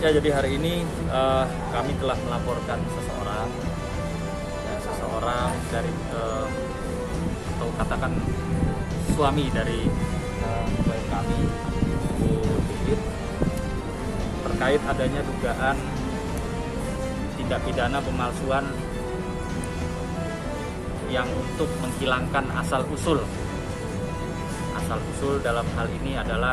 Ya, jadi hari ini kami telah melaporkan seseorang dari atau katakan suami dari klien kami, Bu Pipit, terkait adanya dugaan tindak pidana pemalsuan yang untuk menghilangkan asal usul dalam hal ini adalah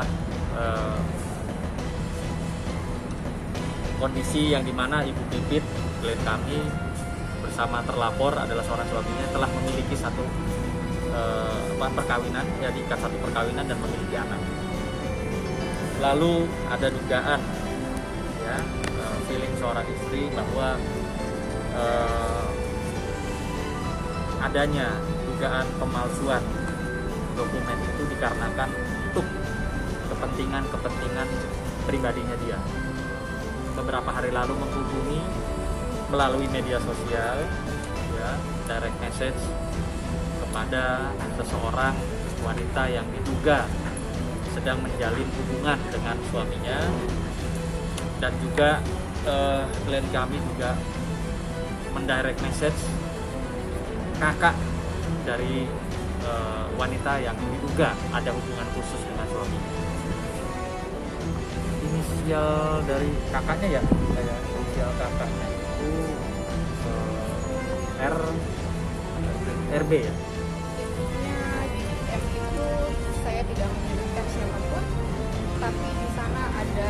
kondisi yang dimana Ibu Pipit, klien kami, bersama terlapor adalah seorang suaminya telah memiliki satu perkawinan, ya diikat satu perkawinan dan memiliki anak. Lalu ada dugaan, ya, feeling seorang istri bahwa adanya dugaan pemalsuan dokumen itu dikarenakan untuk kepentingan pribadinya dia. Beberapa hari lalu menghubungi melalui media sosial, ya, direct message kepada seseorang wanita yang diduga sedang menjalin hubungan dengan suaminya, dan juga klien kami juga mendirect message kakak dari wanita yang diduga ada hubungan khusus dengan suaminya. Inisial dari kakaknya ya, inisial kakaknya itu RB ya. Intinya di DM itu saya tidak menyebutkan siapapun, tapi di sana ada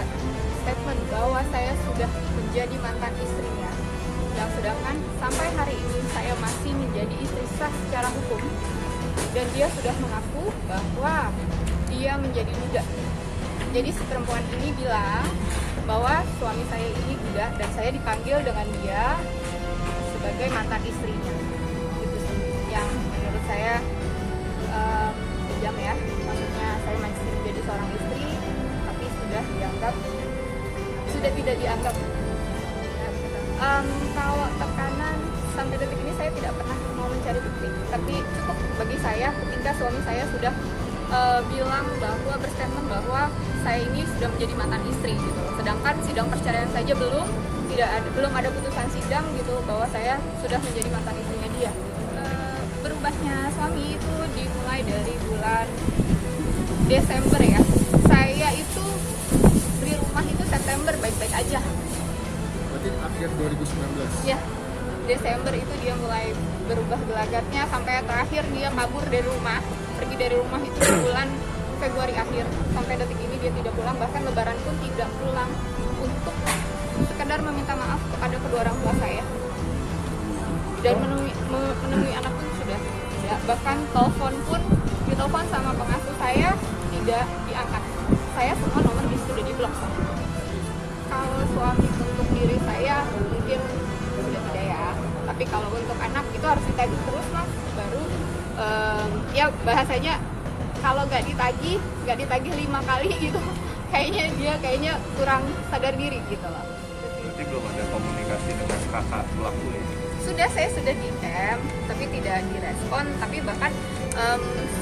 statement bahwa saya sudah menjadi mantan istrinya. Yang sedangkan sampai hari ini saya masih menjadi istri sah secara hukum, dan dia sudah mengaku bahwa dia menjadi duda. Jadi si perempuan ini bilang bahwa suami saya ini duda dan saya dipanggil dengan dia sebagai mantan istrinya. Itu sih yang menurut saya kejam ya. Maksudnya saya masih menjadi seorang istri tapi sudah tidak dianggap. Kalau tekanan sampai detik ini saya tidak pernah mau mencari bukti, tapi cukup bagi saya ketika suami saya sudah bilang bahwa berstatement bahwa saya ini sudah menjadi mantan istri gitu. Sedangkan sidang perceraian saja belum ada putusan sidang gitu bahwa saya sudah menjadi mantan istrinya dia. Berubahnya suami itu dimulai dari bulan Desember ya. Saya itu beli rumah itu September baik-baik aja. Berarti akhir 2019? Ya, Desember itu dia mulai berubah gelagatnya sampai terakhir dia kabur dari rumah. Pergi dari rumah itu di bulan Februari akhir. Sampai detik ini dia tidak pulang, bahkan lebaran pun tidak pulang untuk sekedar meminta maaf kepada kedua orang tua saya. Dan menemui anak pun sudah tidak. Bahkan telepon pun ditelepon sama pengasuh saya tidak diangkat. Saya semua nomor sudah diblok. Kalau suami untuk diri saya mungkin sudah tidak ya, tapi kalau untuk anak itu harus ditagih terus mas, baru ya bahasanya kalau nggak ditagih 5 kali gitu, kayaknya kurang sadar diri gitu loh. Berarti belum ada komunikasi dengan kakak pelaku ya? Saya sudah DM tapi tidak direspon, tapi bahkan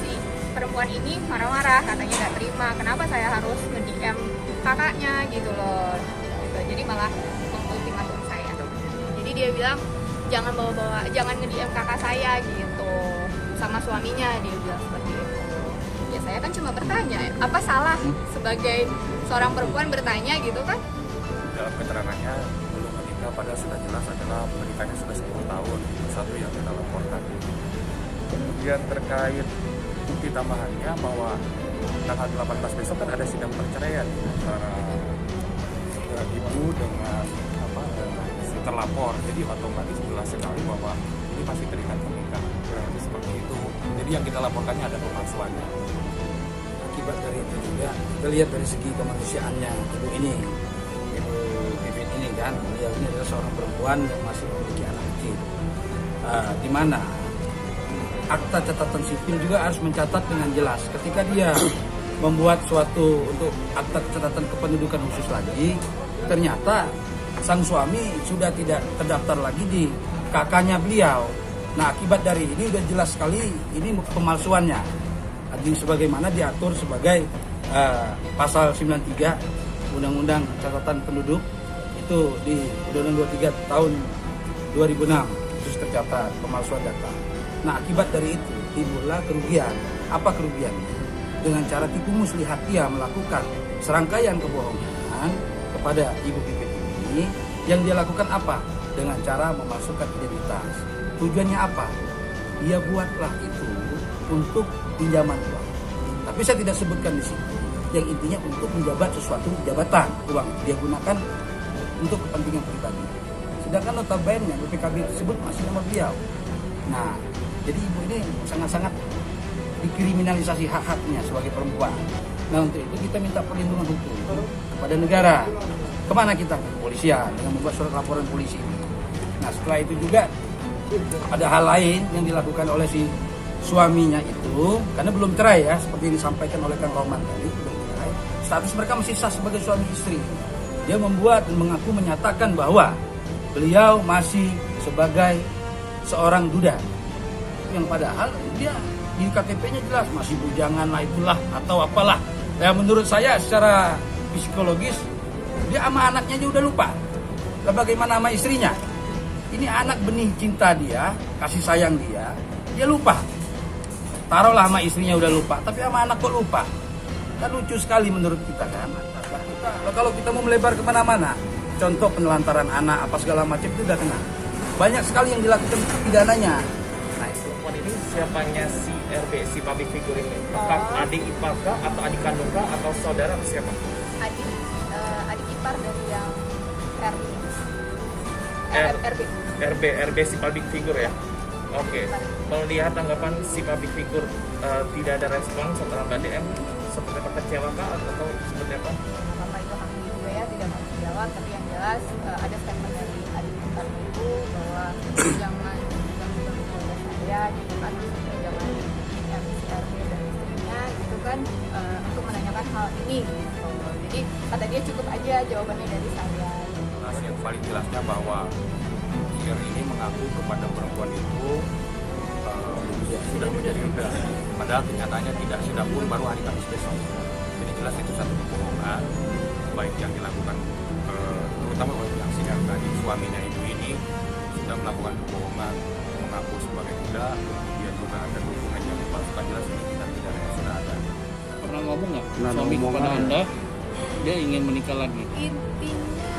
si perempuan ini marah-marah, katanya nggak terima kenapa saya harus nge-DM kakaknya gitu loh. Jadi malah mengultimatum saya. Jadi dia bilang jangan nge-DM kakak saya gitu sama suaminya, dia bilang seperti itu. Ya saya kan cuma bertanya, apa salah sebagai seorang perempuan bertanya gitu kan? Dalam keterangannya belum menikah, padahal sudah jelas adalah menikahnya sudah 10 tahun. Itu satu yang kita laporkan. Kemudian terkait bukti tambahannya bahwa tanggal 18 besok kan ada sidang perceraian antara ibu dengan si terlapor, jadi otomatis jelas sekali bahwa ini masih terikat pernikahan, kurang lebih seperti itu. Jadi yang kita laporkannya ada pemalsuannya. Akibat dari itu juga kita lihat dari segi kemanusiaannya ibu Pipit ini kan, beliau ini adalah seorang perempuan yang masih memiliki anak kecil, di mana akta catatan sipil juga harus mencatat dengan jelas ketika dia membuat suatu untuk akta catatan kependudukan khusus lagi, ternyata sang suami sudah tidak terdaftar lagi di kakaknya beliau. Nah akibat dari ini udah jelas sekali ini pemalsuannya. sebagaimana diatur sebagai pasal 93 Undang-Undang Catatan Penduduk itu di Undang-Undang 23 tahun 2006 itu tercatat pemalsuan data. Nah, akibat dari itu timbullah kerugian. Apa kerugiannya? Dengan cara tipu muslihat dia melakukan serangkaian kebohongan kepada Ibu Pipit ini, yang dia lakukan apa? Dengan cara memasukkan identitas. Tujuannya apa? Dia buatlah itu untuk pinjaman uang. Tapi saya tidak sebutkan di sini. Yang intinya untuk menjabat sesuatu jabatan uang dia gunakan untuk kepentingan pribadi. Sedangkan notabene BPKB tersebut masih nama beliau. Nah, jadi ibu ini sangat-sangat dikriminalisasi hak-haknya sebagai perempuan. Nah, untuk itu kita minta perlindungan hukum kepada negara. Kemana kita? Kepolisian dengan membuat surat laporan polisi. Nah, setelah itu juga ada hal lain yang dilakukan oleh si suaminya itu, karena belum cerai ya, seperti yang disampaikan oleh Kang Roman tadi, belum cerai. Status mereka masih sah sebagai suami istri. Dia membuat dan mengaku menyatakan bahwa beliau masih sebagai seorang duda, yang padahal dia di KTP-nya jelas masih bujangan lah itulah atau apalah. Ya, menurut saya secara psikologis dia sama anaknya aja udah lupa. Lah bagaimana sama istrinya? Ini anak benih cinta dia, kasih sayang dia lupa. Taruhlah sama istrinya udah lupa, tapi sama anak kok lupa? Kan lucu sekali menurut kita kan. Kalau kita mau melebar kemana-mana, contoh penelantaran anak apa segala macam itu udah kena. Banyak sekali yang dilakukan pidananya. Nah, perempuan ini siapanya si RB, si public figure ini? Apakah adik ipar kah, atau adik kandung kah, atau saudara atau siapa? Adik ipar dari yang RB si public figure ya? Oke. Melihat tanggapan si public figure tidak ada respon setelah Mbak DM, seperti apa, kecewa kah atau seperti apa? Bapak itu kami juga ya tidak mau menjawab, tapi yang jelas ada statement dari adik ipar ibu bahwa jangan mengganggu keluarga saya gitu kan, jangan RB dan istrinya gitu kan, untuk menanyakan hal ini gitu. Jadi kata dia cukup aja jawabannya dari saya. Yang paling jelasnya bahwa Ir ini mengaku kepada perempuan itu sudah menjadi duda, padahal kenyataannya tidak, sudah pun baru hari Kamis besok. Jadi jelas itu satu kebohongan, baik yang dilakukan terutama oleh yang sidang tadi, suaminya ibu ini sudah melakukan kebohongan, mengaku sebagai duda, kemudian juga ada hubungan yang dipalsukan. Jelas ini tidak sudah ada. Pernah ngomong nggak suami kepada Anda dia ingin menikah lagi? Intinya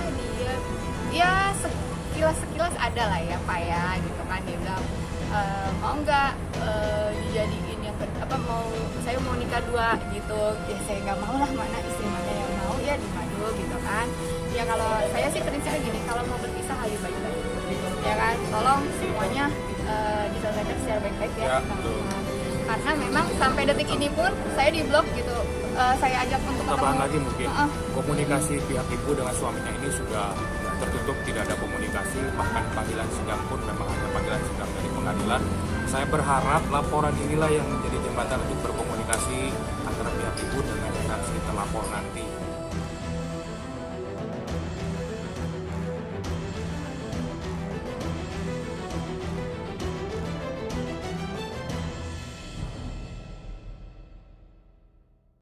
dia sekilas ada lah ya Pak ya gitu kan, dia bilang mau nggak dijadiin yang saya mau nikah dua gitu ya. Saya nggak mau lah, mana istri mana yang mau ya di madu gitu kan ya. Kalau saya sih prinsipnya gini, kalau mau berpisah ayo baik-baik ya kan, tolong semuanya diselesaikan secara baik-baik ya, karena memang sampai detik ini pun saya di blok gitu. Saya ajak untuk tambahan lagi mungkin komunikasi pihak ibu dengan suaminya ini sudah tertutup, tidak ada komunikasi, bahkan panggilan sidang pun memang hanya panggilan sidang dari pengadilan. Saya berharap laporan inilah yang menjadi jembatan untuk berkomunikasi antara pihak ibu dengan saksi terlapor nanti.